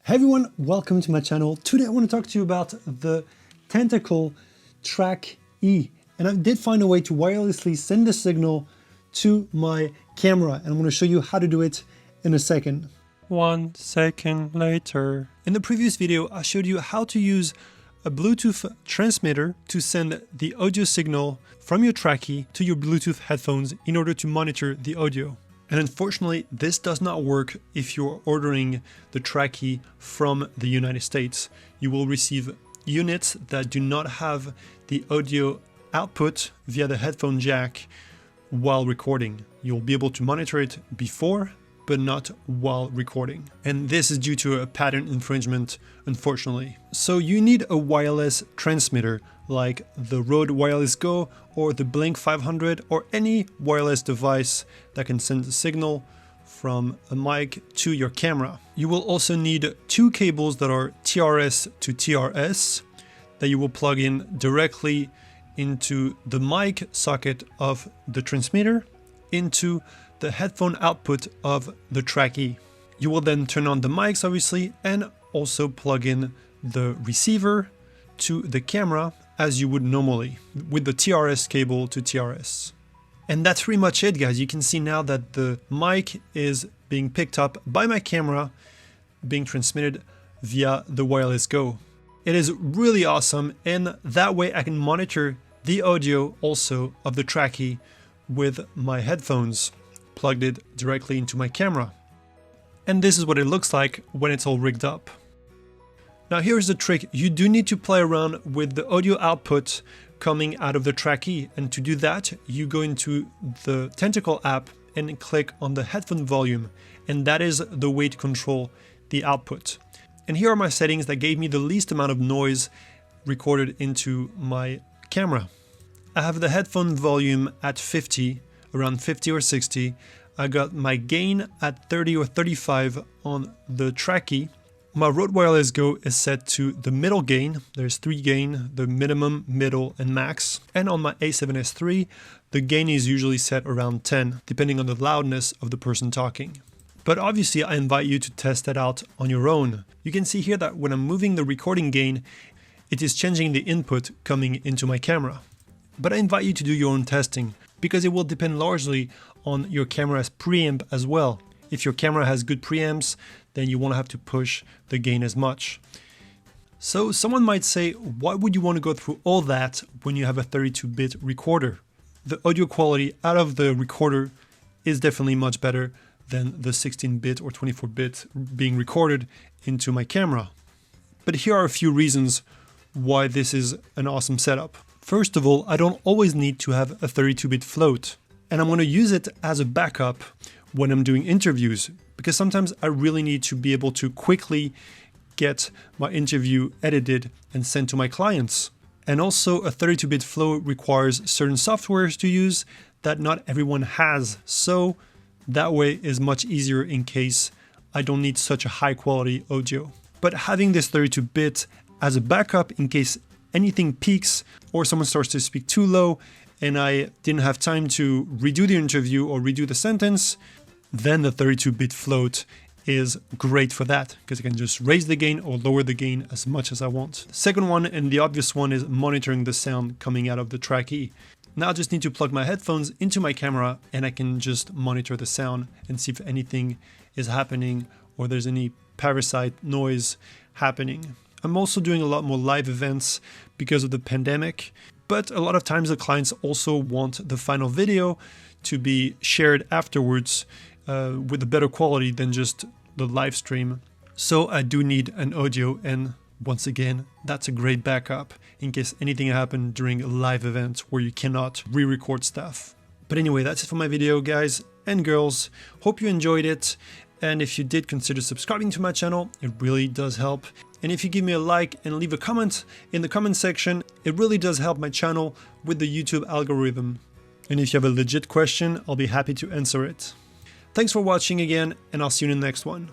Hey everyone, welcome to my channel. Today I want to talk to you about the Tentacle Track E. And I did find a way to wirelessly send a signal to my camera, and I'm going to show you how to do it in a second. 1 second later. In the previous video, I showed you how to use a Bluetooth transmitter to send the audio signal from your Track-E to your Bluetooth headphones in order to monitor the audio. And unfortunately, this does not work if you're ordering the Track-E from the United States. You will receive units that do not have the audio output via the headphone jack while recording. You'll be able to monitor it before, but not while recording. And this is due to a patent infringement, unfortunately. So you need a wireless transmitter like the Rode Wireless Go or the Blink 500 or any wireless device that can send a signal from a mic to your camera. You will also need two cables that are TRS to TRS that you will plug in directly into the mic socket of the transmitter into the headphone output of the Track-E. You will then turn on the mics obviously and also plug in the receiver to the camera as you would normally with the TRS cable to TRS. And that's pretty much it, guys. You can see now that the mic is being picked up by my camera, being transmitted via the Wireless Go. It is really awesome, and that way I can monitor the audio also of the Track-E with my headphones plugged it directly into my camera. And this is what it looks like when it's all rigged up. Now here's the trick. You do need to play around with the audio output coming out of the Track-E, and to do that you go into the Tentacle app and click on the headphone volume, and that is the way to control the output. And here are my settings that gave me the least amount of noise recorded into my camera. I have the headphone volume at 50, around 50 or 60. I got my gain at 30 or 35 on the Track-E. My Rode Wireless Go is set to the middle gain. There's 3 gain, the minimum, middle, and max. And on my A7S III, the gain is usually set around 10, depending on the loudness of the person talking. But obviously, I invite you to test that out on your own. You can see here that when I'm moving the recording gain, it is changing the input coming into my camera. But I invite you to do your own testing, because it will depend largely on your camera's preamp as well. If your camera has good preamps, then you won't have to push the gain as much. So someone might say, why would you want to go through all that when you have a 32-bit recorder? The audio quality out of the recorder is definitely much better than the 16-bit or 24-bit being recorded into my camera. But here are a few reasons why this is an awesome setup. First of all, I don't always need to have a 32-bit float, and I'm going to use it as a backup when I'm doing interviews, because sometimes I really need to be able to quickly get my interview edited and sent to my clients. And also a 32-bit flow requires certain softwares to use that not everyone has, so that way is much easier in case I don't need such a high quality audio. But having this 32-bit as a backup in case anything peaks or someone starts to speak too low and I didn't have time to redo the interview or redo the sentence, then the 32-bit float is great for that, because I can just raise the gain or lower the gain as much as I want. The second one, and the obvious one, is monitoring the sound coming out of the Track-E. Now I just need to plug my headphones into my camera and I can just monitor the sound and see if anything is happening or there's any parasite noise happening. I'm also doing a lot more live events because of the pandemic, but a lot of times the clients also want the final video to be shared afterwards with a better quality than just the live stream. So I do need an audio, and once again, that's a great backup in case anything happened during a live event where you cannot re-record stuff. But anyway, that's it for my video, guys and girls. Hope you enjoyed it. And if you did, consider subscribing to my channel. It really does help. And if you give me a like and leave a comment in the comment section, it really does help my channel with the YouTube algorithm. And if you have a legit question, I'll be happy to answer it. Thanks for watching again, and I'll see you in the next one.